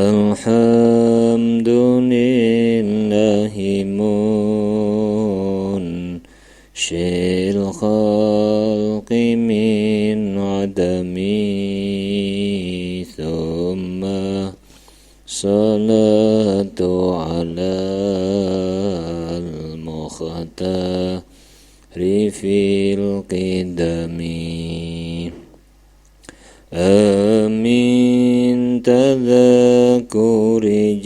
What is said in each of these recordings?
Alhamdulillahi munshil khalqi min adami thumma salatu ala al-mukhtari fil qidami amin tadhakuri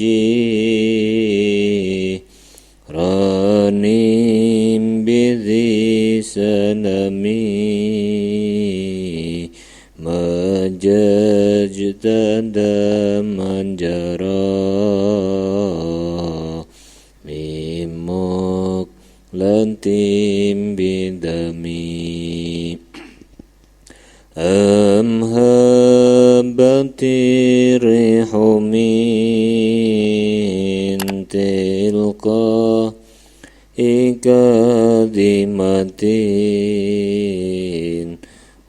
jiranim bidhi sanami majajtada manjara mimuk lantim bidami amhabati rihu min tilqa ikadimatin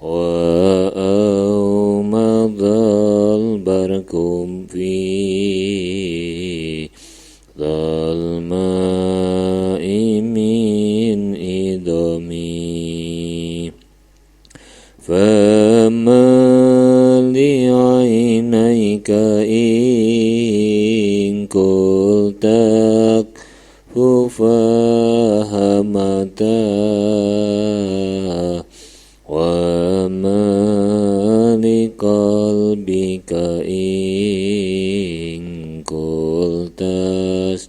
wa aumadhal barkum fi dhalma'i min idami fama li'ainayka in kultak fufahamata wa ma liqalbika in kultas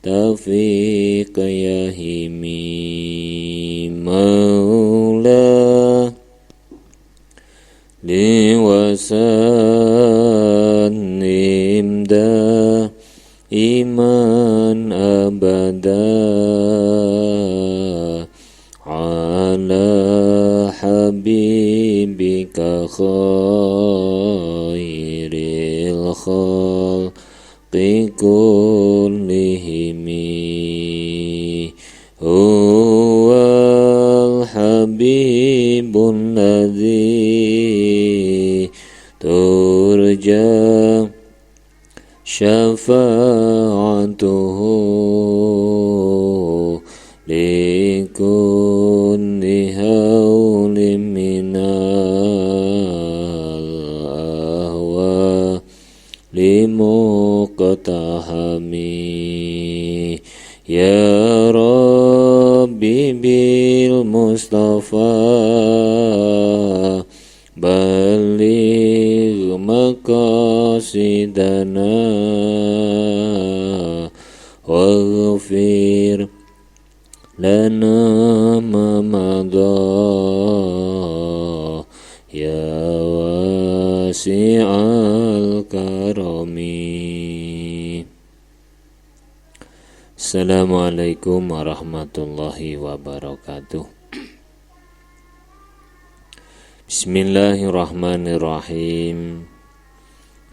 tafiq yahimi maula liwasan imda iman abada ala habibika khairil khalqi kullihimi huwal habibun ladzi turja syafa'atuhu likulli hawlim minal ahwa limuqtahami ya Rabbi bil Mustafa baligh maqasidana waghfir lana ma madha ya wasi'al karami. Assalamualaikum warahmatullahi wabarakatuh. Bismillahirrahmanirrahim.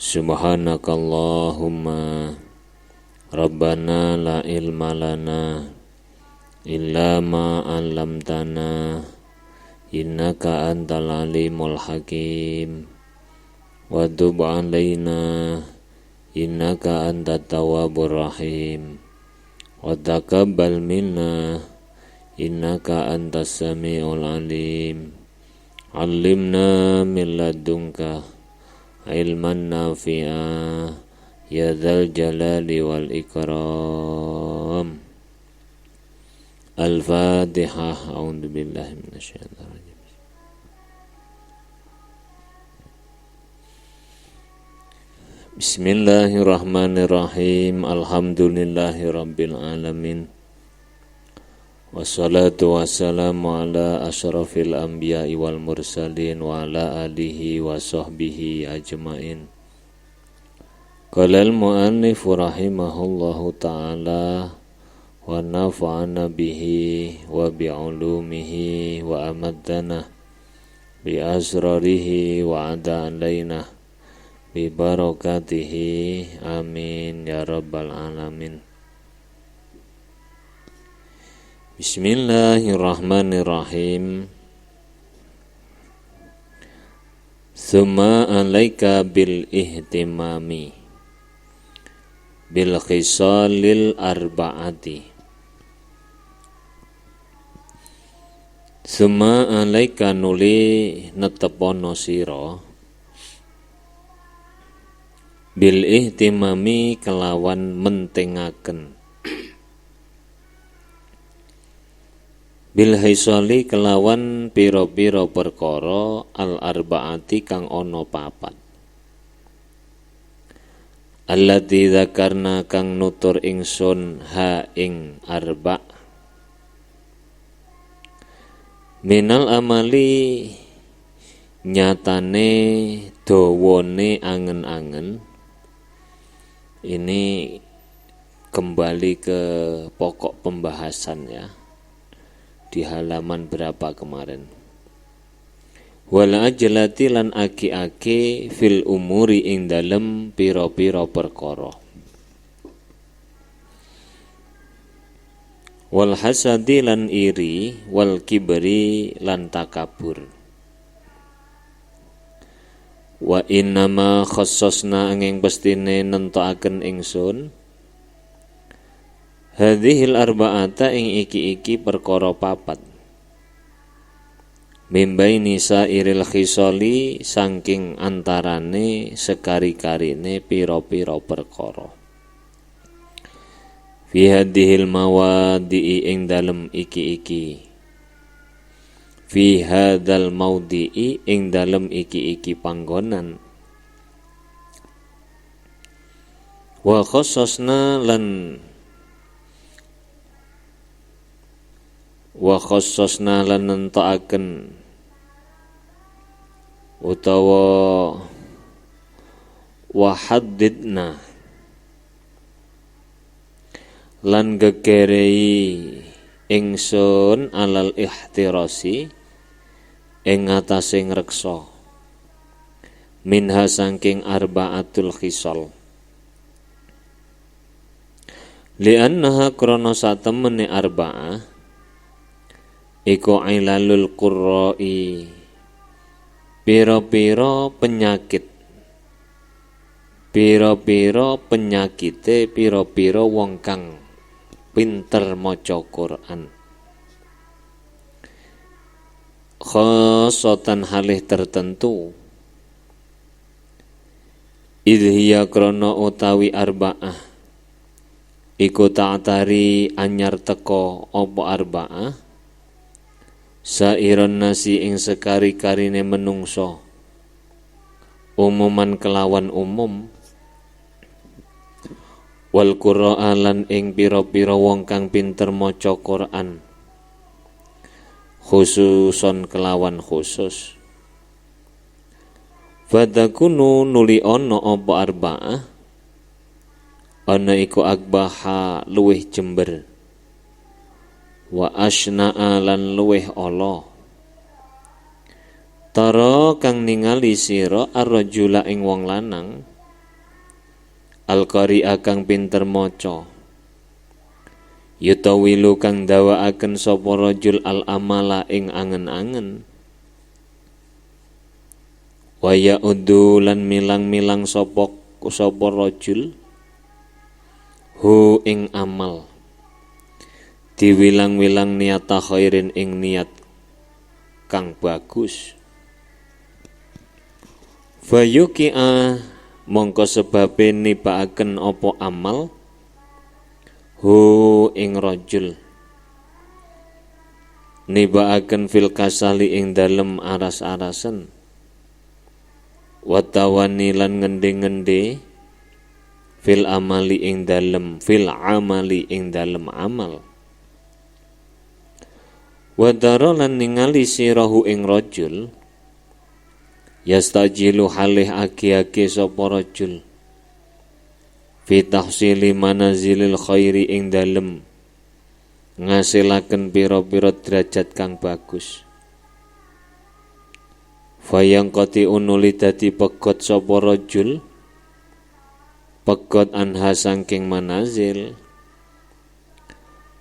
Subhanakallahumma Rabbana la ilma lana illa ma 'allamtana innaka antal alimul hakim wa tub 'alaina innaka antat tawwabur rahim wa taqabbal minna innaka antas samiul alim. Allimna min ladunka ilman nafi'a ya dzal jalali wal ikram. Al-Fatihah. A'udzu billahi minasyaitonir rajim. Bismillahirrahmanirrahim. Alhamdulillahirabbil alamin. Wassalatu wassalamu ala asyrafil anbiya'i wal mursalin wa ala alihi wa sahbihi ajmain. Qala al-mu'allif rahimahullahu ta'ala wa nafa'ana bihi wa bi'ulumihi wa amaddana bi asrarihi wa ada alaina bi barakatihi amin ya rabbal alamin. Bismillahirrahmanirrahim. Tsumma alaika bil ihtimami bil khisalil arba'ati. Suma alaika nuli netepono sira bil ihtimami kelawan mentingaken bil hisali kelawan pira-pira perkara al arbaati kang ana papat allati dzakarna kang nutur ingsun ha ing arba minal amali nyatane dawane angen-angen. Ini kembali ke pokok pembahasan ya, di halaman berapa kemarin. Wal ajlati lan aki-aki fil umuri ing dalem pira-pira perkara. Wal hasadi lan iri, wal kibri lan takabur. Wa innama khassasna angin pestine nentokaken ingsun hadhil arba'ata ing iki-iki perkara papat. Mimbaini sairil khisali saking antarane sekari-karine pira-pira perkara. Fi hadhil mawadi'i ing dalem iki-iki. Fi hadzal maudhi'i ing dalem iki-iki panggonan. Wa khassasna lan nentokaken utawa wa haddidna lan gegerei ingsun alal ihtirasi ing atase ngreksa minha saking arbaatul khisal li'annaha krana satemene arba'ah iku ilalul qurra'i pira-pira penyakite pira-pira wong kang pinter maca Quran. Khasatan halih tertentu idhiya krono utawi arba'ah iku ta'tari anyar teko opo arba'ah sairon nasi ing sekari-karine menungso umuman kelawan umum wal qur'a lan ing pira-pira wong kang pinter maca Quran khususon kelawan khusus. Fadakunu nuli ana apa arba'ah ana iku akbaha luweh jember wa asna'a lan luweh ala tara kang ningali sira ar-rajula ing wong lanang al-qari'a kang pinter maca yutawilu kang dawaaken sapa rajul al-amala ing angen-angen wa ya'uddu lan milang-milang sapa rajul hu ing amal diwilang-wilang niat khairin ing niat kang bagus fayuqi'a mongko sebabe nibaaken apa amal hu ing rajul nibaaken fil kasali ing dalem aras-arasen watawani lan ngende-ngende fil amali ing dalem amal wadara lan ningali sirahu ing rajul yastajilu halih aki-aki sapa rajul fi tahsili manazilil khairi ing dalem ngasilaken pira-pira derajat kang bagus fayang qati unuli dadi pegot sapa rajul pegot anha saking manazil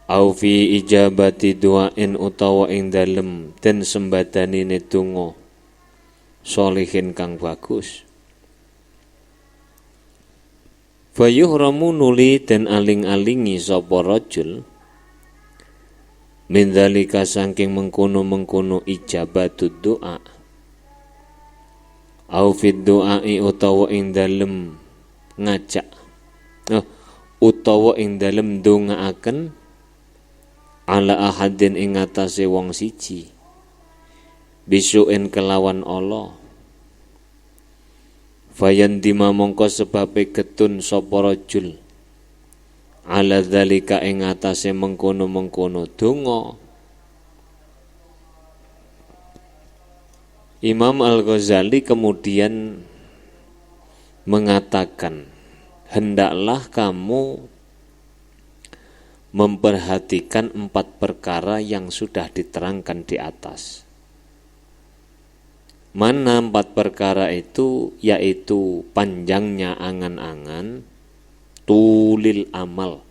au fi ijabati du'ain utawa ing dalem den sembadanine donga sholihin kang bagus Fayuhramu nuli dan aling-alingi sapa rajul min dzalika saking mengkono-mengkono ijabatud doa au fid doai utawa ing dalem ngajak utawa ing dalem ndongaaken ala ahadin ing atase wong siji bisuin kelawan Allah fayandima mongko sebabe getun sapa rajul ala dzalika ing atase mengkono-mengkono donga. Imam Al-Ghazali kemudian mengatakan, hendaklah kamu memperhatikan 4 perkara yang sudah diterangkan di atas. Mana 4 perkara itu? Yaitu panjangnya angan-angan, tulil amal,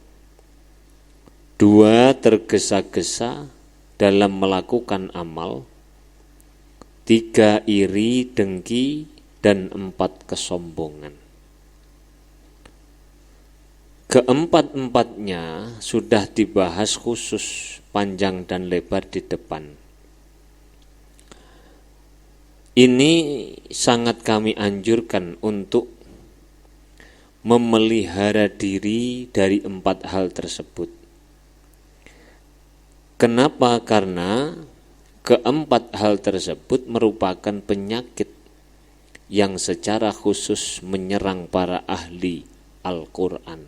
2 tergesa-gesa dalam melakukan amal, 3 iri, dengki, dan 4 kesombongan. Keempat-empatnya sudah dibahas khusus panjang dan lebar di depan. Ini sangat kami anjurkan untuk memelihara diri dari 4 hal tersebut. Kenapa? Karena keempat hal tersebut merupakan penyakit yang secara khusus menyerang para ahli Al-Quran.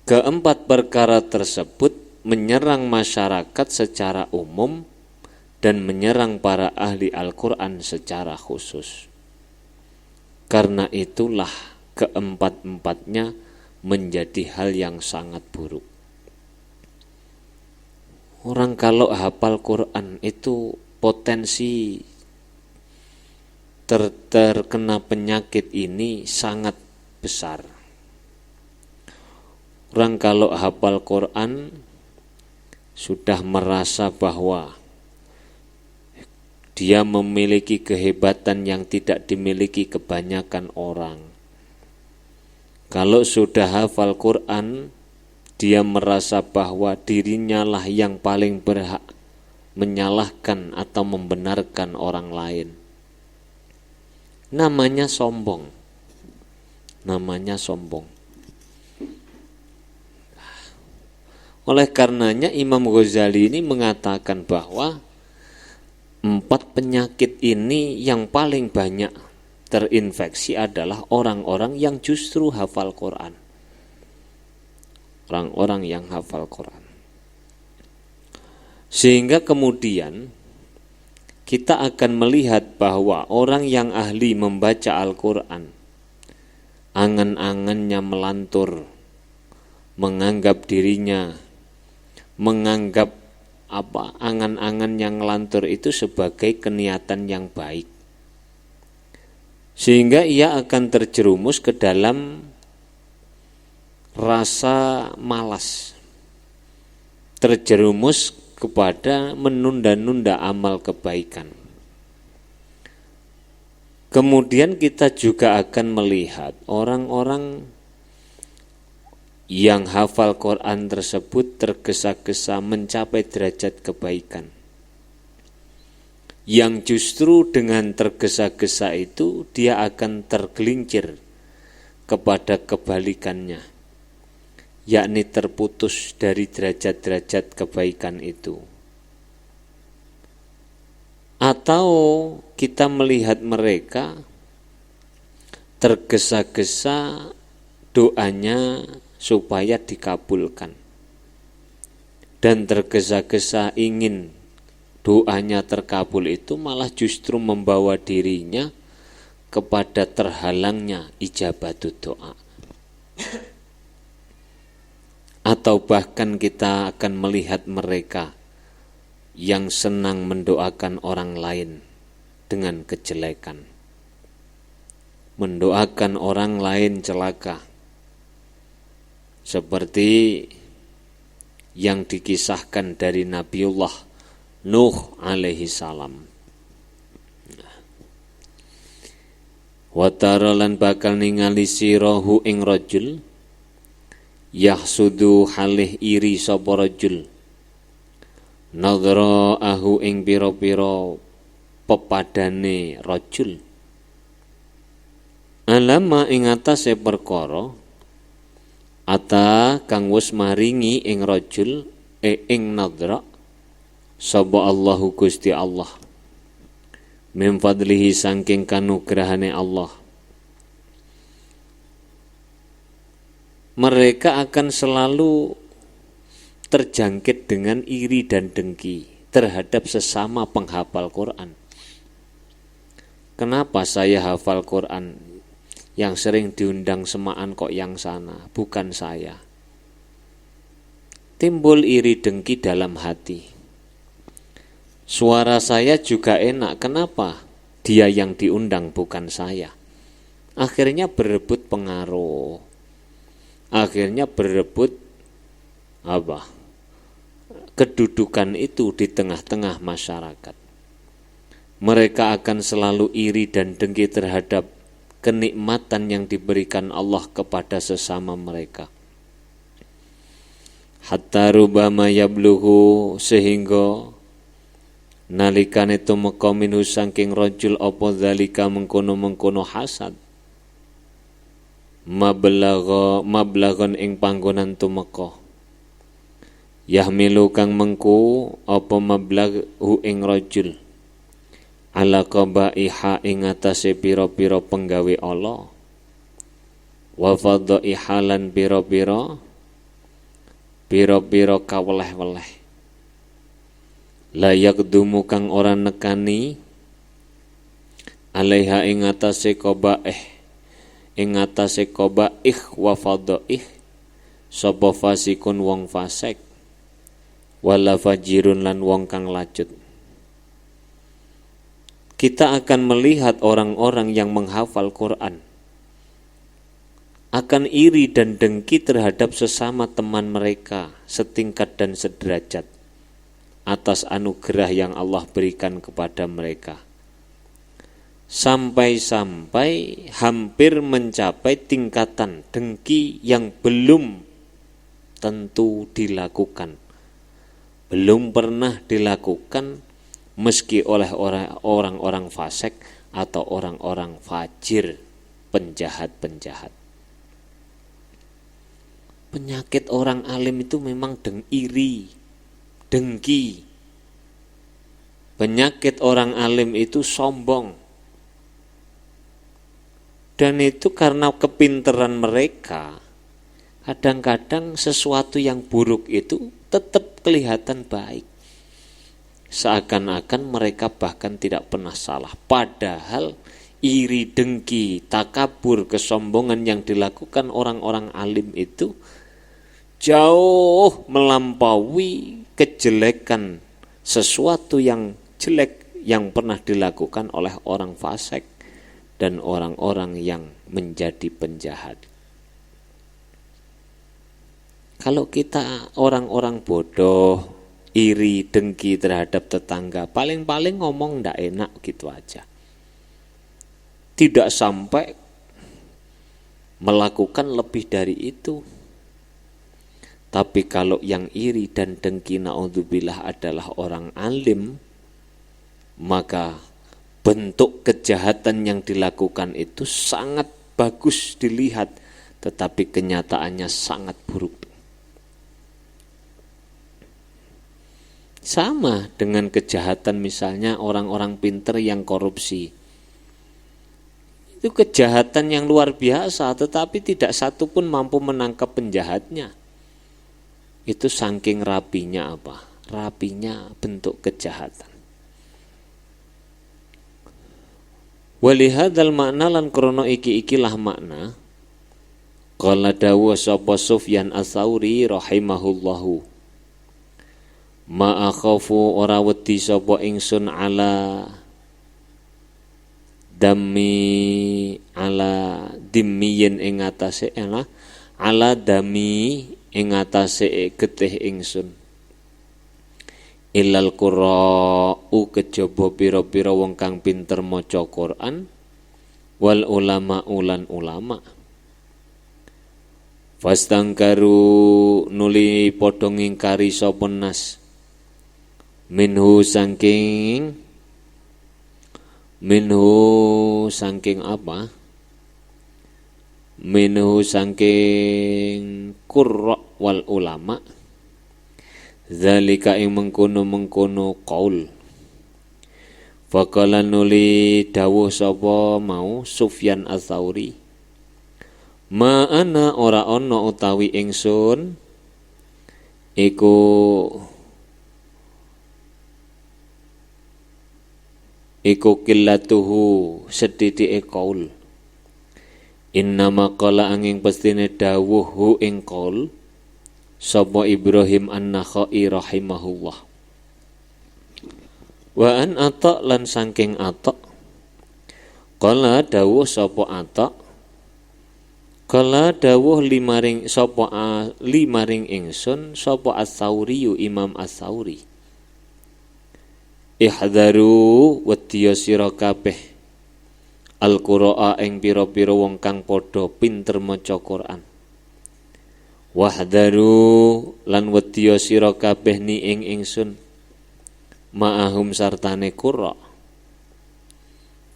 Keempat perkara tersebut menyerang masyarakat secara umum dan menyerang para ahli Al-Quran secara khusus. Karena itulah keempat-empatnya menjadi hal yang sangat buruk. Orang kalau hafal Quran itu potensi terkena penyakit ini sangat besar. Orang kalau hafal Quran sudah merasa bahwa dia memiliki kehebatan yang tidak dimiliki kebanyakan orang. Kalau sudah hafal Quran, dia merasa bahwa dirinya lah yang paling berhak menyalahkan atau membenarkan orang lain. Namanya sombong. Namanya sombong. Oleh karenanya Imam Ghazali ini mengatakan bahwa 4 penyakit ini yang paling banyak terinfeksi adalah orang-orang yang justru hafal Quran. Orang-orang yang hafal Quran. Sehingga kemudian kita akan melihat bahwa orang yang ahli membaca Al-Quran, angan-angannya melantur, menganggap dirinya, menganggap angan-angan yang ngelantur itu sebagai keniatan yang baik, sehingga ia akan terjerumus ke dalam rasa malas, terjerumus kepada menunda-nunda amal kebaikan. Kemudian kita juga akan melihat orang-orang yang hafal Quran tersebut tergesa-gesa mencapai derajat kebaikan, yang justru dengan tergesa-gesa itu dia akan tergelincir kepada kebalikannya, yakni terputus dari derajat-derajat kebaikan itu. Atau kita melihat mereka tergesa-gesa doanya supaya dikabulkan, dan tergesa-gesa ingin doanya terkabul itu malah justru membawa dirinya kepada terhalangnya ijabatut doa. Atau bahkan kita akan melihat mereka yang senang mendoakan orang lain dengan kejelekan, mendoakan orang lain celaka, seperti yang dikisahkan dari Nabiullah Nuh alaihi salam. Wa tara lan bakal ningali sirahu ing rajul yahsudu halih iri sapa rajul nadhraahu ing pira-pira pepadane rajul alama ing atase perkara ata kang wis maringi ing rajul ing nadra sapa Allahu Gusti Allah min fadlihi saking kanugrahane Allah. Mereka akan selalu terjangkit dengan iri dan dengki terhadap sesama penghafal Quran. Kenapa saya hafal Quran? Yang sering diundang semaan kok yang sana, bukan saya. Timbul iri dengki dalam hati. Suara saya juga enak, kenapa? Dia yang diundang bukan saya. Akhirnya berebut pengaruh. Akhirnya berebut kedudukan itu di tengah-tengah masyarakat. Mereka akan selalu iri dan dengki terhadap kenikmatan yang diberikan Allah kepada sesama mereka. Hatta rubama yablughu sehingga nalikane tumeka minhu saking rajul apa zalika mengkono-mengkono hasad mablagon ing panggonan tumeka yahmilu kang mengku apa mablaghu ing rajul ala qabaiha ing atase pira-pira penggawe Allah wa fadaiha lan pira-pira kaweleh-weleh layak dumu kang ora nekani alaiha ing atase qabaih wa fadaih sapa fasikun wong fasik wala fajirun lan wong kang lacut. Kita akan melihat orang-orang yang menghafal Quran akan iri dan dengki terhadap sesama teman mereka setingkat dan sederajat atas anugerah yang Allah berikan kepada mereka. Sampai-sampai hampir mencapai tingkatan dengki yang belum tentu dilakukan. Belum pernah dilakukan meski oleh orang-orang fasik atau orang-orang fajir, penjahat-penjahat. Penyakit orang alim itu memang iri, dengki. Penyakit orang alim itu sombong. Dan itu karena kepinteran mereka. Kadang-kadang sesuatu yang buruk itu tetap kelihatan baik. Seakan-akan mereka bahkan tidak pernah salah. Padahal iri, dengki, takabur, kesombongan yang dilakukan orang-orang alim itu jauh melampaui kejelekan sesuatu yang jelek yang pernah dilakukan oleh orang fasik dan orang-orang yang menjadi penjahat. Kalau kita orang-orang bodoh, iri, dengki terhadap tetangga, paling-paling ngomong ndak enak gitu aja. Tidak sampai melakukan lebih dari itu. Tapi kalau yang iri dan dengki naudzubillah adalah orang alim, maka bentuk kejahatan yang dilakukan itu sangat bagus dilihat, tetapi kenyataannya sangat buruk. Sama dengan kejahatan misalnya orang-orang pinter yang korupsi. Itu kejahatan yang luar biasa, tetapi tidak satu pun mampu menangkap penjahatnya. Itu saking rapinya rapinya bentuk kejahatan. Walihadzal makna lan krono ikilah makna qala dawuh sapa Sufyan Ats-Tsauri rahimahullahu ma akhafu ora wedi sapa ingsun ala dimmiyin ing atase ala dami ing atase getih ingsun ilal qura'u kejaba pira-pira wong kang pinter maca Quran wal ulama ulan ulama. Fastangkaru nuli padha ngingkari sapa nas minhu saking apa? Minhu saking qurra wal ulama. Zalika ing mengkono qaul. Faqala nuli dawuh sapa mau Sufyan Ats-Tsauri. Ma ana ora ana utawi ingsun iku qillatuhu sedhithike qaul. Innama qala angin pestine dawuh hu ing qaul sapa Ibrahim An-Nakhai rahimahullah. Wa an Ata lan saking Ata qala dawuh sapa Ata kala dawuh limaring ingsun sapa Ats-Tsauri Imam Ats-Tsauri. Ihdharu wedya sira kabeh al-qura'a ing pira-pira wong kang padha pinter maca Quran. Wahdharu lan wedya sira kabeh ni ing ingsun ma'ahum sartane qurra.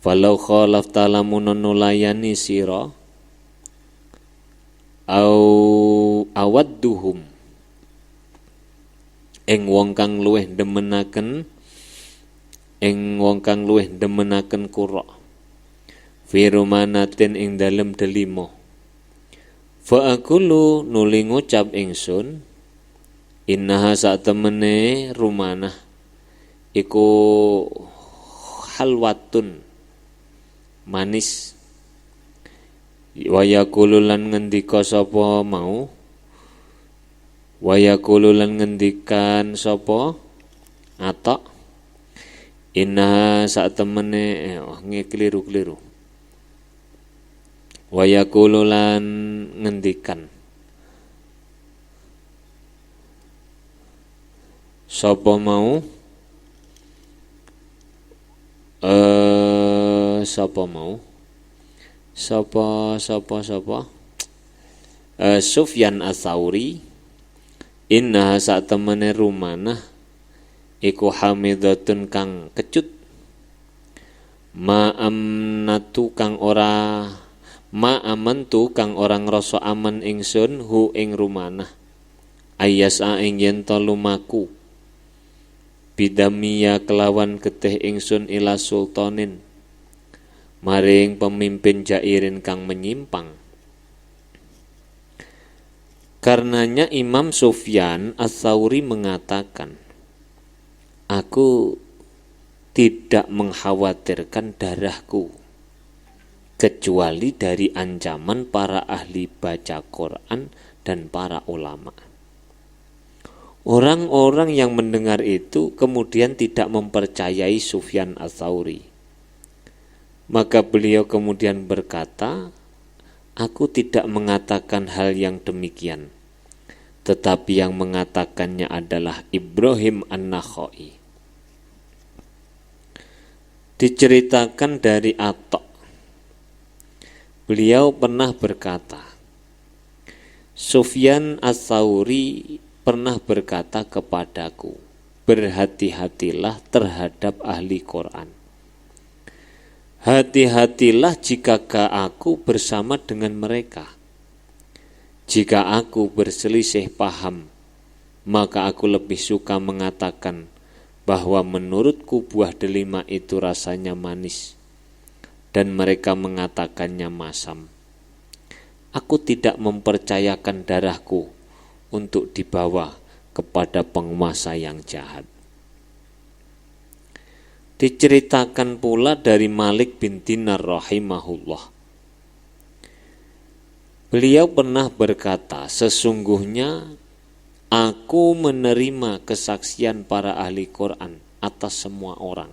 Falau khalafta lamun nulayani sira au awadduhum ing wong kang luweh demenaken qurra fi rumanatin ing dalem delima. Fa aqulu nuli ngucap ingsun innaha satemene rumanah iku halwatun manis. Wayaqulu lan ngendika sapa mau ngendikan sapa Ata inna satemene keliru wayaqulu lan ngendikan sapa mau Sufyan Ats-Tsauri inna satemene rumanah iku hamidatun kang kecut ma'amantu kang ora ngrasa aman ingsun hu ing rumanah ayasa ing yen to lumaku bidamiya kelawan getih ingsun ila sultanin maring pemimpin jairin kang menyimpang. Karenanya Imam Sufyan Ats-Tsauri mengatakan, aku tidak mengkhawatirkan darahku kecuali dari ancaman para ahli baca Quran dan para ulama. Orang-orang yang mendengar itu kemudian tidak mempercayai Sufyan Ats-Tsauri. Maka beliau kemudian berkata, aku tidak mengatakan hal yang demikian, tetapi yang mengatakannya adalah Ibrahim An-Nakhai. Diceritakan dari Ata, beliau pernah berkata, Sufyan Ats-Tsauri pernah berkata kepadaku, berhati-hatilah terhadap ahli Quran. Hati-hatilah jika aku bersama dengan mereka. Jika aku berselisih paham, maka aku lebih suka mengatakan bahwa menurutku buah delima itu rasanya manis, dan mereka mengatakannya masam. Aku tidak mempercayakan darahku untuk dibawa kepada penguasa yang jahat. Diceritakan pula dari Malik bin Dinar rahimahullah. Beliau pernah berkata, sesungguhnya aku menerima kesaksian para ahli Quran atas semua orang.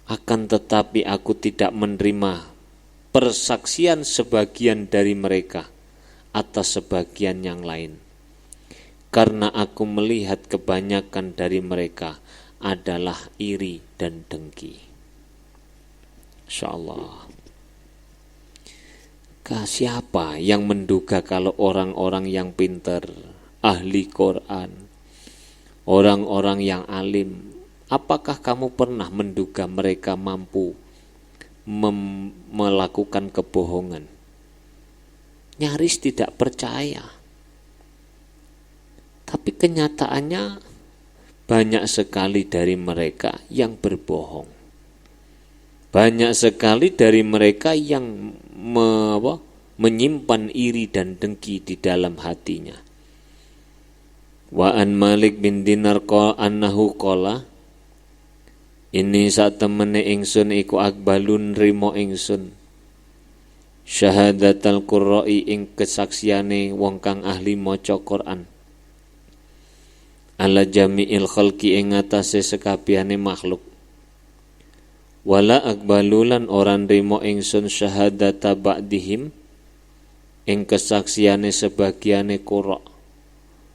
Akan tetapi aku tidak menerima persaksian sebagian dari mereka atas sebagian yang lain. Karena aku melihat kebanyakan dari mereka adalah iri dan dengki. Insyaallah. mereka siapa yang menduga kalau orang-orang yang pintar, ahli Quran, orang-orang yang alim, apakah kamu pernah menduga mereka mampu melakukan kebohongan? Nyaris tidak percaya. Tapi kenyataannya banyak sekali dari mereka yang berbohong. Banyak sekali dari mereka yang menyimpan iri dan dengki di dalam hatinya. Wa an Malik bin Dinar annahu qala, ini saat temene ingsun iku akbalun rimo ingsun syahadatal qurra'i ing kesaksiane wong kang ahli maca Quran ala jami'il khalqi ing atase sekabehane makhluk. Wala akbalulan orang rimo ingsun syahadata ba'dihim ing kesaksiane sebagiane qurra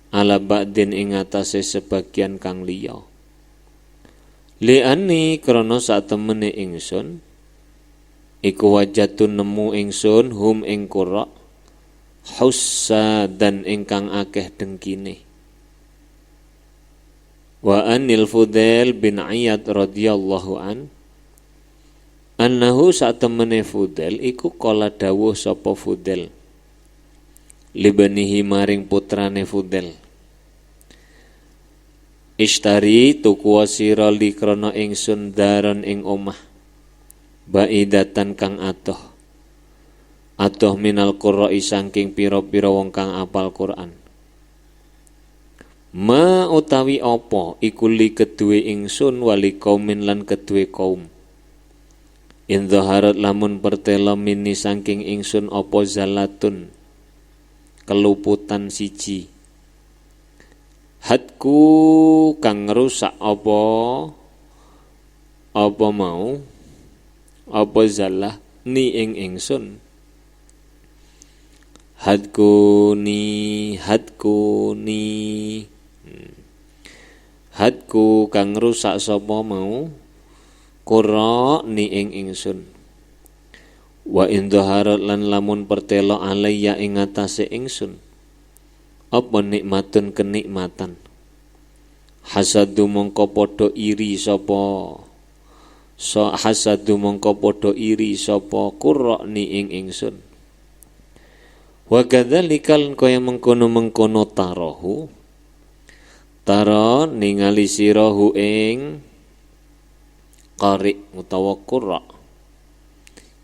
ala ba'din ing atase sebagian kang liya. Li'ani krana sak temene ingsun iku wajatun nemu ingsun hum ing qurra hussa dan ingkang akeh dengkine. Wa anil Fudail bin Iyad radhiyallahu annahu sak temene Fudail iku kala dawuh sapa Fudail libanihi maring putrane Fudail, ishtari tuku sira li krana ingsun daron ing omah baidatan kang atoh minal qurra'i saking pira-pira wong kang apal Quran. Ma utawi apa iku li kedue ingsun wali kaumin lan kedue kaum. In dhaharat lamun pertela mini saking ingsun apa zalatun keluputan siji. Hadku kang rusak apa mau apa zalah ni ing ingsun. Hadku kang rusak sapa mau qurra ni ing ingsun. Wa in dhaharat lan lamun pertelo alayya ing atase ingsun apa nikmatun kenikmatan. Hasadu mongko padha iri sapa qurra ni ing ingsun. Wa kadzalikal kaya mengkono tara ningali sirahu ing qari utawa qurra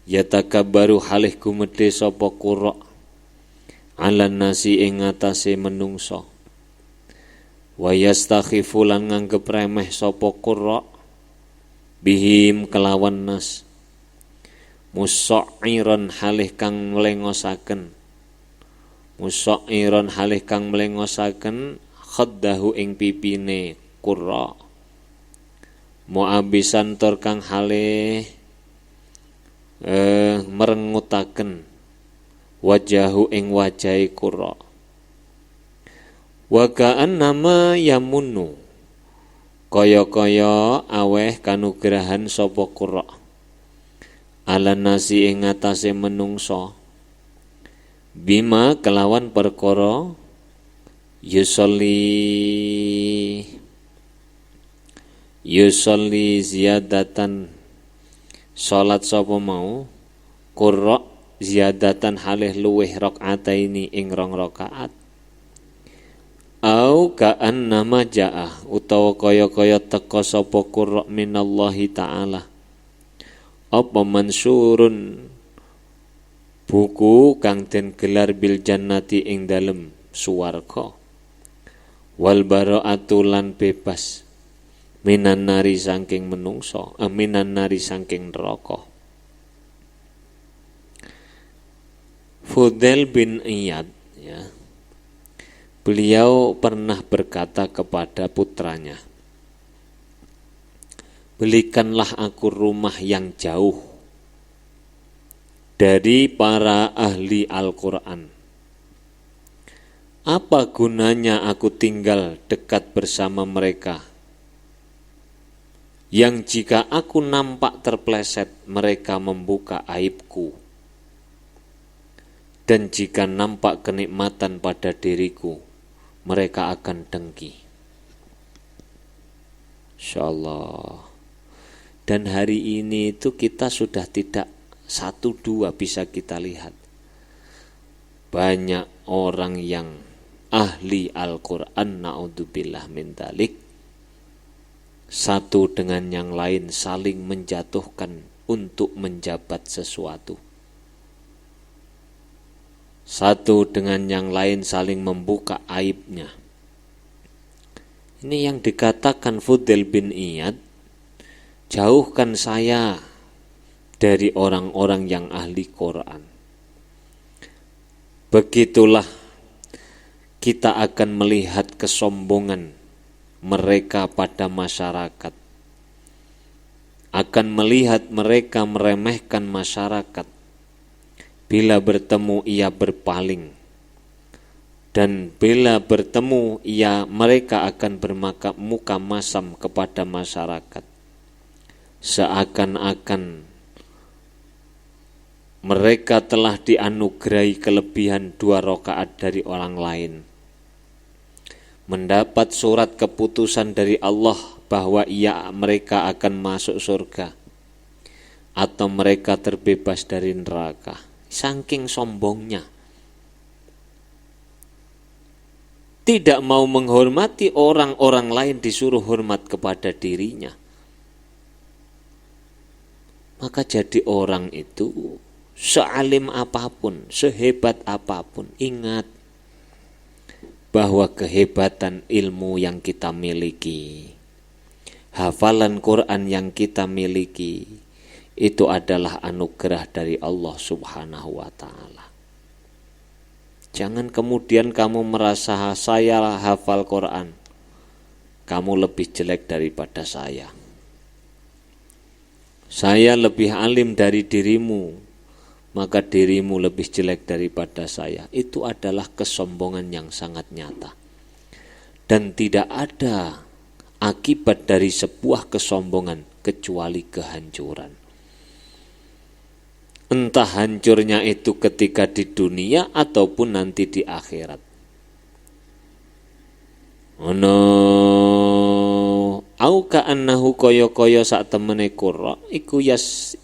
yatakabbaru halih gumedhe sapa qurra alan nasi ing atase menungso. Wa yastakhifu lan nganggep remeh sapa qurra bihim kelawan nas musairan halih kang mlengosaken khaddahu ing pipine qurra muabisan tur kang halih merengutaken wajahu ing wajahi qurra. Wa ka'annama yamunnu kaya-kaya aweh kanugrahan sapa qurra ala nasi ing atase menungso bima kelawan perkara yusolli ziyadatan salat sapa mau qurra ziyadatan halih luweh rakaataini ing 2 rakaat. Au ka'annama ja'ah utawa kaya-kaya teka sapa qurra minallahi ta'ala apa mansurun buku kang den gelar bil jannati ing dalem swarga wal bara'atu lan bebas minan nari saking menungso minan nari saking neraka. Fudail bin Iyad ya, beliau pernah berkata kepada putranya, belikanlah aku rumah yang jauh dari para ahli Al-Quran. Apa gunanya aku tinggal dekat bersama mereka, yang jika aku nampak terpleset mereka membuka aibku. Dan jika nampak kenikmatan pada diriku, mereka akan dengki. Insyaallah. Dan hari ini itu kita sudah tidak satu dua bisa kita lihat. Banyak orang yang ahli Al-Quran, na'udzubillah min dzalik, satu dengan yang lain saling menjatuhkan untuk menjabat sesuatu. Satu dengan yang lain saling membuka aibnya. Ini yang dikatakan Fudail bin Iyad, jauhkan saya dari orang-orang yang ahli Quran. Begitulah kita akan melihat kesombongan mereka pada masyarakat, akan melihat mereka meremehkan masyarakat. Bila bertemu ia berpaling, dan bila bertemu mereka akan bermuka masam kepada masyarakat, seakan-akan mereka telah dianugerahi kelebihan 2 rakaat dari orang lain, mendapat surat keputusan dari Allah bahwa mereka akan masuk surga atau mereka terbebas dari neraka. Saking sombongnya, tidak mau menghormati orang-orang lain, disuruh hormat kepada dirinya. Maka jadi orang itu sealim apapun, sehebat apapun, ingat bahwa kehebatan ilmu yang kita miliki, hafalan Quran yang kita miliki, itu adalah anugerah dari Allah Subhanahu wa ta'ala. Jangan kemudian kamu merasa saya hafal Quran, kamu lebih jelek daripada saya. Saya lebih alim dari dirimu, maka dirimu lebih jelek daripada saya. Itu adalah kesombongan yang sangat nyata. Dan tidak ada akibat dari sebuah kesombongan kecuali kehancuran. Entah hancurnya itu ketika di dunia ataupun nanti di akhirat. Au ka'annahu kaya-kaya sak temene qurra iku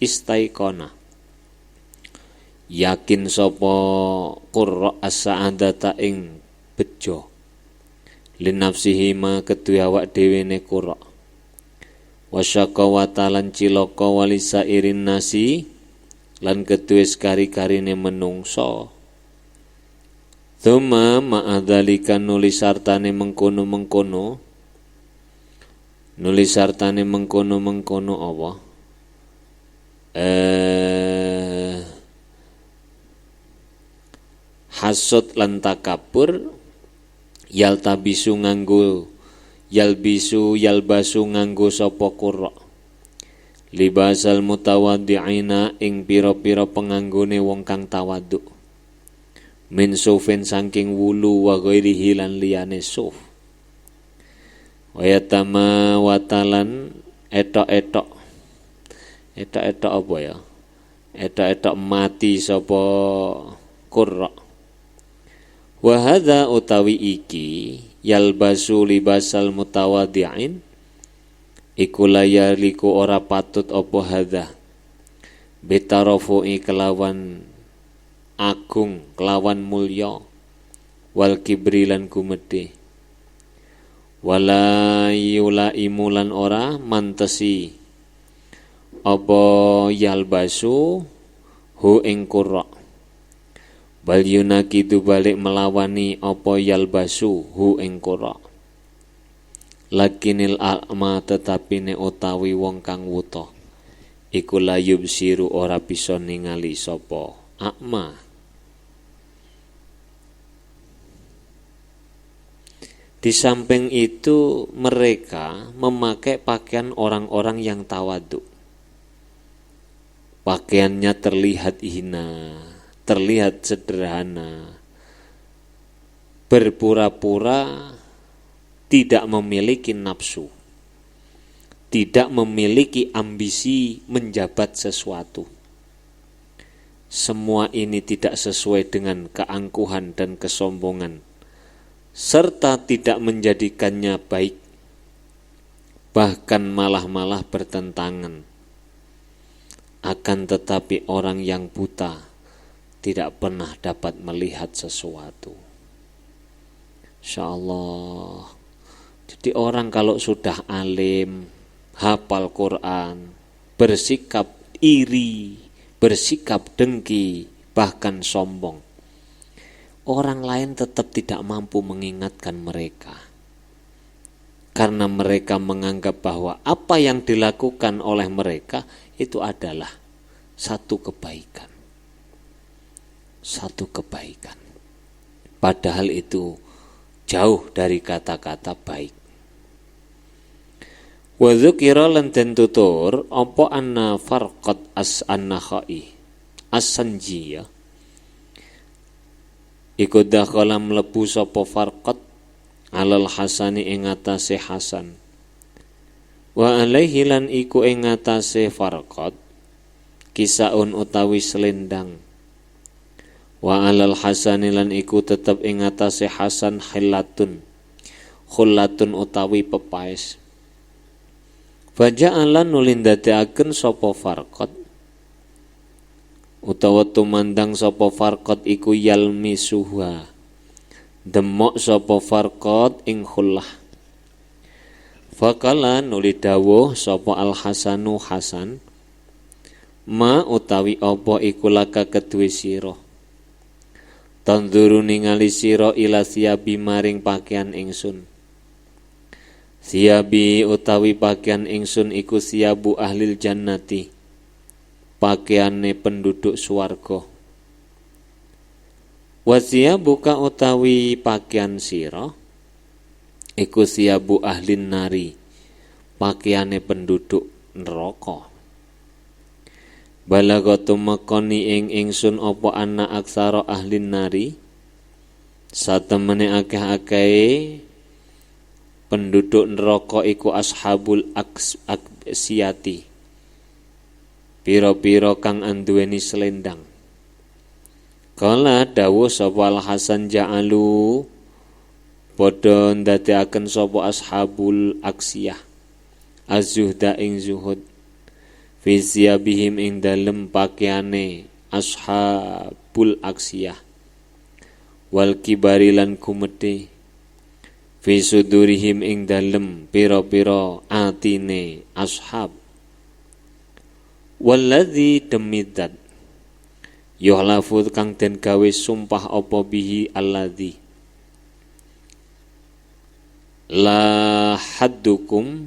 istaiqona. Yakin sapa qurra as-sa'adata ing bejo. Linafsihi ma kedue awak dhewe ne qurra. Wasyaqawata lan cilaka walisa irin nasi lan kedue kari-karine menungso. Tsumma ma'adzalika nulis sartane mengkono-mengkono. Nulis sartane mengkono-mengkono apa? Hasud lan takabur, yalbisu nganggo sapa qurra. Libasal mutawaddi'ina ing pira-pira penganggone wong kang tawadhu. Min sufin saking wulu wa ghairihi lan liyane suf. Wayatama watalan etok-etok. Etok-etok apa ya? Etok-etok mati sapa qurra. Wa hadza utawi iki yalbasu libasal mutawaddi'in iku layaliku ora patut apa hadza bitarofu'i kelawan agung kelawan mulya wal kibri lan gumedhe wala yulaimu lan ora mantesi apa yalbasu hu ing qurra bal yunakidu balik melawani apa yalbasu hu ing qurra. Lakinil a'ma tetapi ne utawi wong kang wuta iku layub siru ora bisa ningali sapa a'ma. Di samping itu mereka memakai pakaian orang-orang yang tawadhu. Pakaiannya terlihat hina, terlihat sederhana, berpura-pura tidak memiliki nafsu, tidak memiliki ambisi menjabat sesuatu. semua ini tidak sesuai dengan keangkuhan dan kesombongan, serta tidak menjadikannya baik, bahkan malah bertentangan. Akan tetapi orang yang buta tidak pernah dapat melihat sesuatu. Insya Allah. Jadi orang kalau sudah alim, hafal Quran, bersikap iri, bersikap dengki, bahkan sombong, orang lain tetap tidak mampu mengingatkan mereka. Karena mereka menganggap bahwa apa yang dilakukan oleh mereka itu adalah satu kebaikan. Satu kebaikan. Padahal itu jauh dari kata-kata baik. Wa dzukira lan den tutur apa anna farqat as-an-nakhai as-sanji ya. Iku dakhala mlebu sapa farqat alal hasani ing atase Hasan. Wa alaihi lan iku ing atase farqat kisaun utawi selendang. Wa alal hasani lan iku tetep ing atase Hasan khillatun utawi pepaes. Faja'alan nulin dadekaken sapa farqat utawa tumandang sapa farqat iku yalmisuha demok sapa farqat ing khullah. Fakala nuli dawuh sapa al Hasanu Hasan ma utawi apa iku laka kedue sira tanzuru ningali sira ila siyabi maring pakaian ingsun. Siyabi utawi pakaian ingsun iku siyabu ahlil jannati, pakaiane penduduk swarga. Wa siyabuka utawi pakaian sira iku siyabu ahlin nari, pakaiane penduduk neraka. Balagatu makoni ing ingsun apa ana aksara ahlin nari, satemene akeh-akehe penduduk neraka iku ashabul aksiyati, pira-pira kang anduweni selendang. Kala dawuh sapa Al Hasan ja'alu padha ndadekaken sapa ashabul aksiyah az-zuhda ing zuhud fi siyabihim ing dalem pakaiane ashabul aksiyah wal kibari lan kumedhe fi sudurihim ing dalem pira-pira atine ashab. Walladzi demidat yuhlafu kang den gawe sumpah apa bihi alladzi la haddukum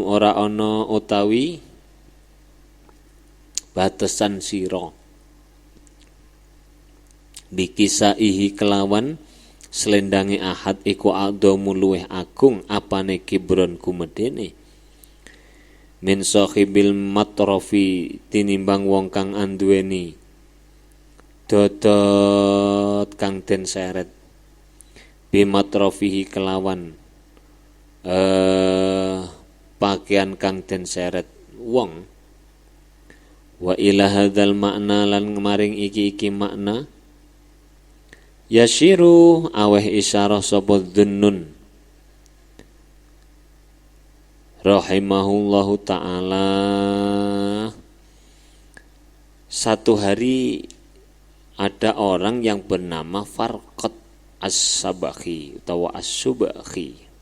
ora ana utawi batasan sira bikisaihi kelawan selendange ahad iku adamu luweh agung apane kibron kumedene min sahibil matrofi tinimbang wong kang anduweni dodot kang den seret bimatrofihi kelawan pakaian kang den seret wong. Wa ila hadzal makna lan maring iki makna yashiru aweh isyarah sapa dhunnun rahimahullahu ta'ala. Satu hari ada orang yang bernama Farqat as-Sabakhi atau as-Subakhi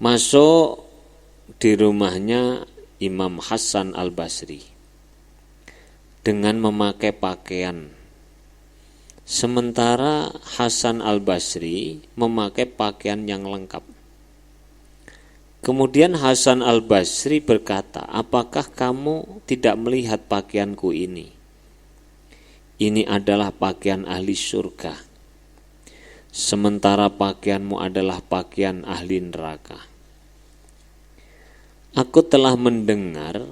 masuk di rumahnya Imam Hasan al-Basri dengan memakai pakaian, sementara Hasan al-Basri memakai pakaian yang lengkap. Kemudian Hasan al-Basri berkata, apakah kamu tidak melihat pakaianku ini? Ini adalah pakaian ahli surga, sementara pakaianmu adalah pakaian ahli neraka. Aku telah mendengar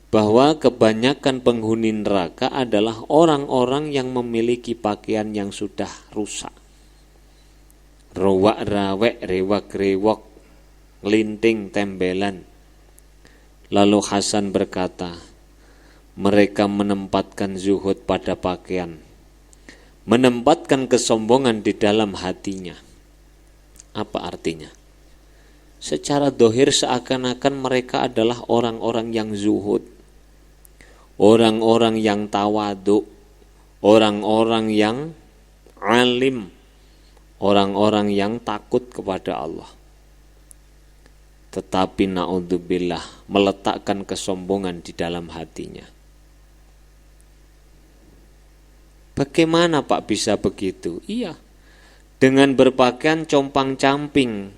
bahwa kebanyakan penghuni neraka adalah orang-orang yang memiliki pakaian yang sudah rusak. Ruwak rawek, rewak rewok, linting tembelan. Lalu Hasan berkata, mereka menempatkan zuhud pada pakaian, menempatkan kesombongan di dalam hatinya. Apa artinya? Secara dohir seakan-akan mereka adalah orang-orang yang zuhud, orang-orang yang tawadu, orang-orang yang alim, orang-orang yang takut kepada Allah. Tetapi na'udzubillah, meletakkan kesombongan di dalam hatinya. Bagaimana Pak bisa begitu? Iya, dengan berpakaian compang-camping,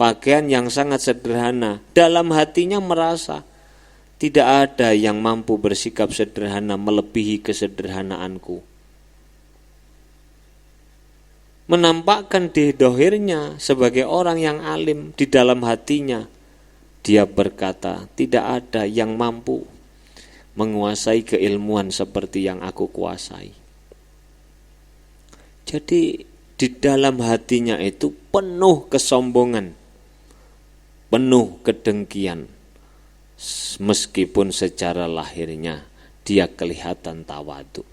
pakaian yang sangat sederhana, dalam hatinya merasa tidak ada yang mampu bersikap sederhana melebihi kesederhanaanku. Menampakkan di dohirnya sebagai orang yang alim, di dalam hatinya dia berkata, tidak ada yang mampu menguasai keilmuan seperti yang aku kuasai. Jadi di dalam hatinya itu penuh kesombongan, penuh kedengkian, meskipun secara lahirnya dia kelihatan tawadu.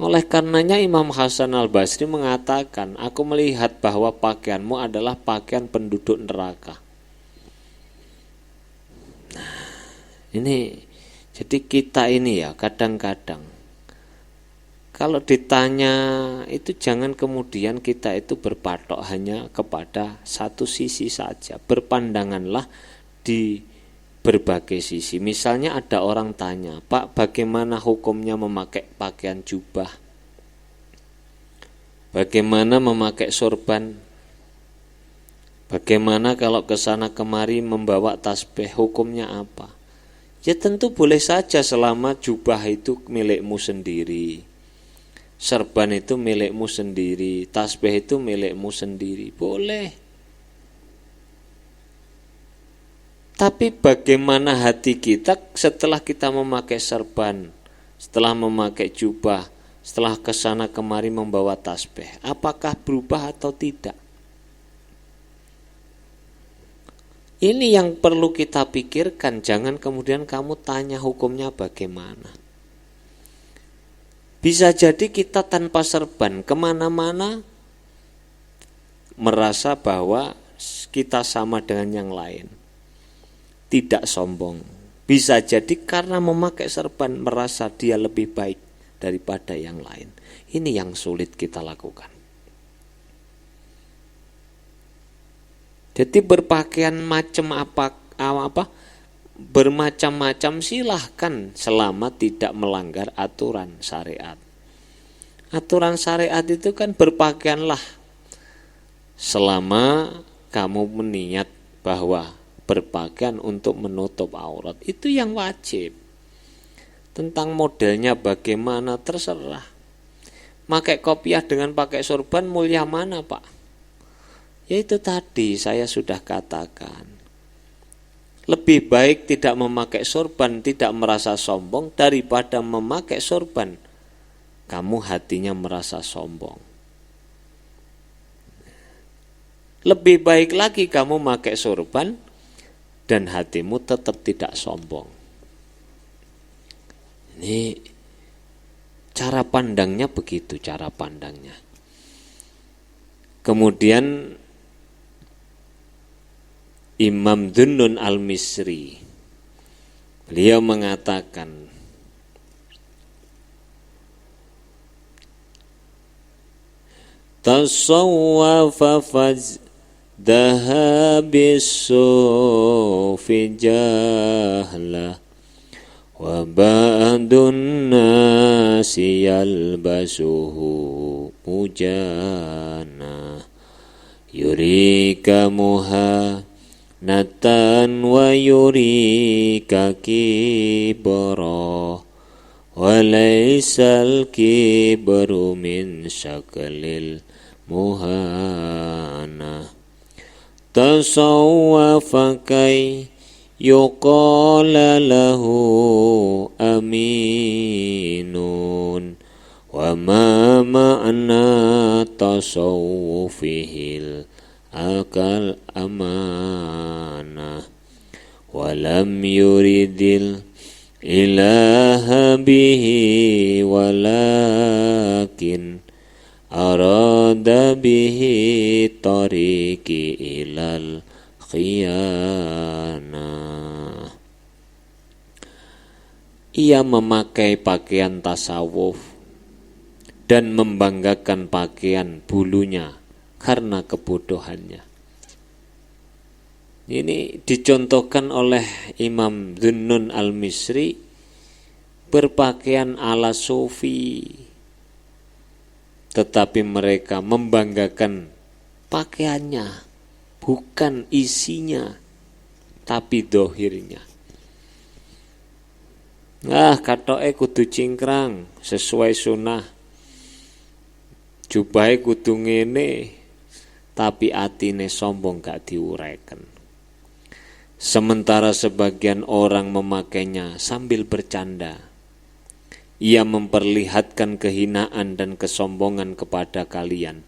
Oleh karenanya Imam Hasan al-Basri mengatakan, aku melihat bahwa pakaianmu adalah pakaian penduduk neraka. Nah, ini jadi kita ini ya kadang-kadang kalau ditanya itu jangan kemudian kita itu berpatok hanya kepada satu sisi saja. Berpandanganlah di berbagai sisi. Misalnya ada orang tanya, Pak, bagaimana hukumnya memakai pakaian jubah? Bagaimana memakai sorban? Bagaimana kalau ke sana kemari membawa tasbih, hukumnya apa? Ya tentu boleh saja selama jubah itu milikmu sendiri, serban itu milikmu sendiri, tasbih itu milikmu sendiri, boleh. Tapi bagaimana hati kita setelah kita memakai serban, setelah memakai jubah, setelah kesana kemari membawa tasbih, apakah berubah atau tidak? Ini yang perlu kita pikirkan, jangan kemudian kamu tanya hukumnya bagaimana. Bisa jadi kita tanpa serban kemana-mana merasa bahwa kita sama dengan yang lain. Tidak sombong. Bisa jadi karena memakai serban merasa dia lebih baik daripada yang lain. Ini yang sulit kita lakukan. Jadi berpakaian bermacam-macam silahkan selama tidak melanggar aturan syariat. Aturan syariat itu kan berpakaianlah selama kamu meniat bahwa berpakaian untuk menutup aurat, itu yang wajib. Tentang modelnya bagaimana terserah. Pakai kopiah dengan pakai sorban mulia mana Pak? Ya itu tadi saya sudah katakan. Lebih baik tidak memakai sorban, tidak merasa sombong, daripada memakai sorban kamu hatinya merasa sombong. Lebih baik lagi kamu memakai sorban dan hatimu tetap tidak sombong. Ini cara pandangnya begitu, cara pandangnya. Kemudian Imam Dhunnun al-Misri, beliau mengatakan, tasawwafa dahabisu fi jahlah wa ba'dun nasi yalbasuhu mujana yurika muhanatan wa yurika kibra wa laysal kibru min syaklil muhana tasawwafa kay yuqala lahu aminun wa ma ma'na tasawwufihil akal amanah wa lam yuridil ilaha bihi walakin arada bihi tariqi ilal khiyanah. Ia memakai pakaian tasawuf dan membanggakan pakaian bulunya karena kebodohannya. Ini dicontohkan oleh Imam Dhunnun al-Misri, berpakaian ala sufi, tetapi mereka membanggakan pakaiannya, bukan isinya, tapi dohirnya. Katoke kudu cingkrang sesuai sunnah, jubahe kudu ngene, tapi atine sombong gak diuraikan. Sementara sebagian orang memakainya sambil bercanda. Ia memperlihatkan kehinaan dan kesombongan kepada kalian.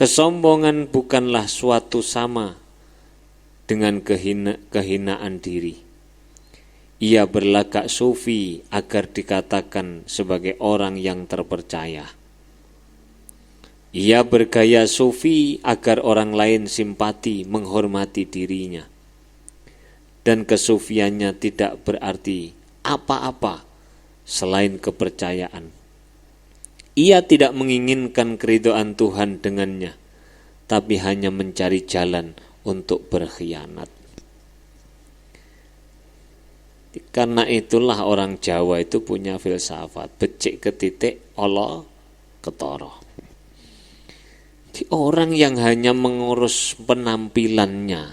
Kesombongan bukanlah suatu sama dengan kehinaan diri. Ia berlagak sufi agar dikatakan sebagai orang yang terpercaya. Ia bergaya sufi agar orang lain simpati menghormati dirinya. Dan kesufiannya tidak berarti apa-apa selain kepercayaan. Ia tidak menginginkan keridhaan Tuhan dengannya, tapi hanya mencari jalan untuk berkhianat. Karena itulah orang Jawa itu punya filsafat, becik ketitik, olo ketoro. Orang yang hanya mengurus penampilannya,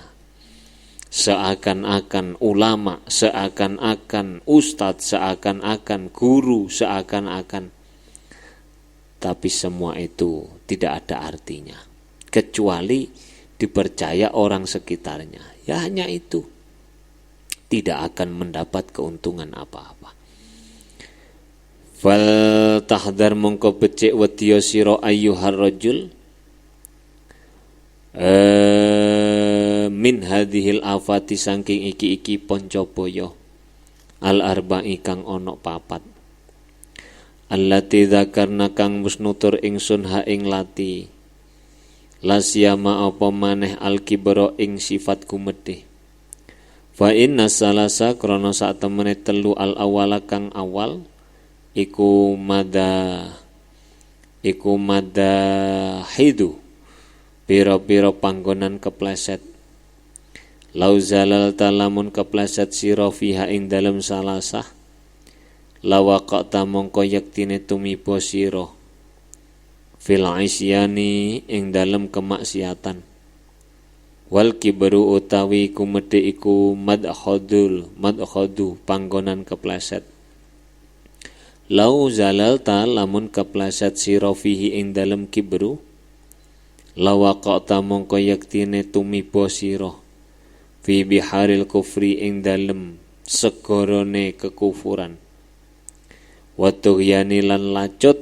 seakan-akan ulama, seakan-akan ustadz, seakan-akan guru, seakan-akan, tapi semua itu tidak ada artinya, kecuali dipercaya orang sekitarnya. Ya hanya itu, tidak akan mendapat keuntungan apa-apa. Fal tahdhar mongko becik wedya sira ayyuhar rajul min hadhil afati saking iki poncobaya al arba'i kang ana papat. Allati dzakarna kang wis nutur ingsun ha ing lati. Lasyama apa maneh al kibra ing sifat kumedhe. Fa inna salasa krana sak temene telu al awala kang awal iku hidu pira-pira panggonan kepleset. Lau zalal talamun kepleset sira fiha ing dalem salasah lawaqata mongko yektine tumiba sira fil isyani ing dalem kemaksiatan. Wal kibru utawi kumedhe iku madkhadu panggonan kepleset. Lau zalalta lamun kepleset sira fihi ing dalem kibru lawaqata mongko yektine tumiba sira fi biharil kufri ing dalem segorone kekufuran. Wa tughyani lan lacut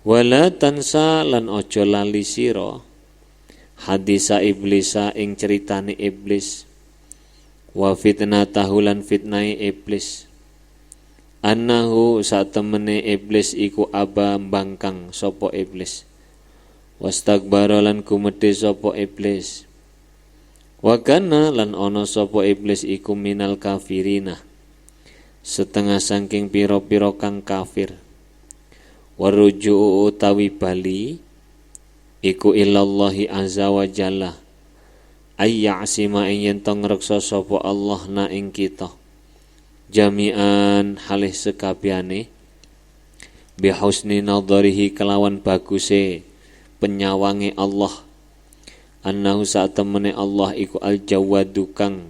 wala tansa lan aja lali sira hadisa iblisa ing ceritane iblis wa fitnatahu lan fitnai iblis annahu satemene iblis iku aba mbangkang sapa iblis wastakbara lan kumedhe sapa iblis wa kana lan ana sapa iblis iku minal kafirina setengah saking pira-pira kang kafir waruju utawi bali iku ilallahi azza wa jalla ayyasima ing yen tong ngreksa sapa Allah na ing kita jami'an halih sekabehane bihusni nadharihi kelawan baguse penyawange Allah annahu satemene Allah iku al-jawwadu kang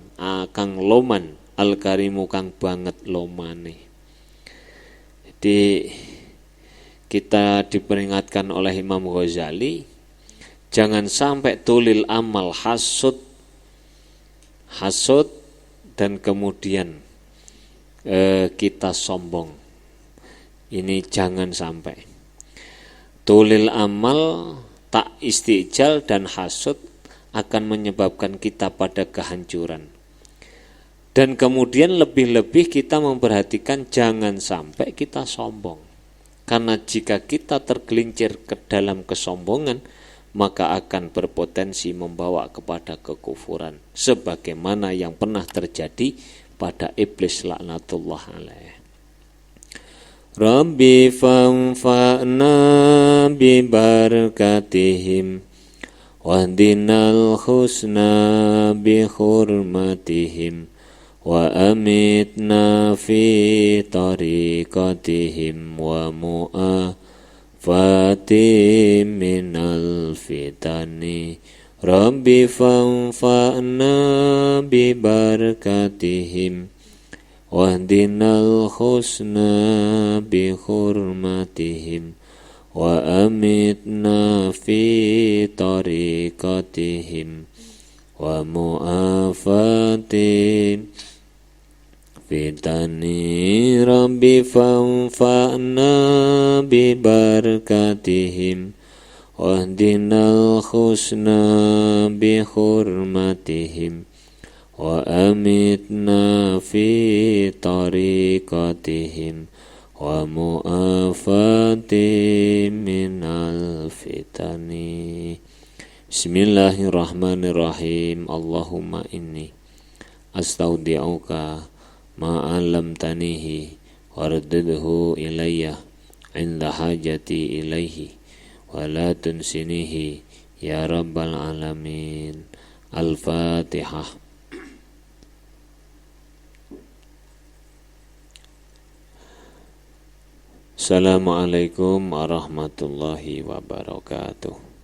loman al-karimu kang banget lomane. Jadi kita diperingatkan oleh Imam Ghazali jangan sampai tulil amal hasud dan kemudian kita sombong. Ini jangan sampai. Tulil amal, tak istijal dan hasud akan menyebabkan kita pada kehancuran. Dan kemudian lebih-lebih kita memperhatikan jangan sampai kita sombong. Karena jika kita tergelincir ke dalam kesombongan, maka akan berpotensi membawa kepada kekufuran. Sebagaimana yang pernah terjadi pada iblis laknatullah alaih. Rabbi fanfa'na bi barakatihim wahdinal husna bi hurmatihim wa amitna fi tariqatihim wa mu'afatim minal fitani. Rabbi fanfa'na bi barakatihim wahdinal husna bi hurmatihim wa amitna fi tariqatihim wa mu'afatim fitani. Rabbi fanfa'na bi barakatihim wahdinal husna bi hurmatihim wa amitna fi tariqatihim wa mu'afatim minal fitani. Bismillahirrahmanirrahim. Allahumma inni astaudi'uka ma'alamtanihi wardidhu ilayya inda hajati ilaihi wa la tunsinihi ya rabbal alamin. Al-Fatihah. Assalamualaikum warahmatullahi wabarakatuh.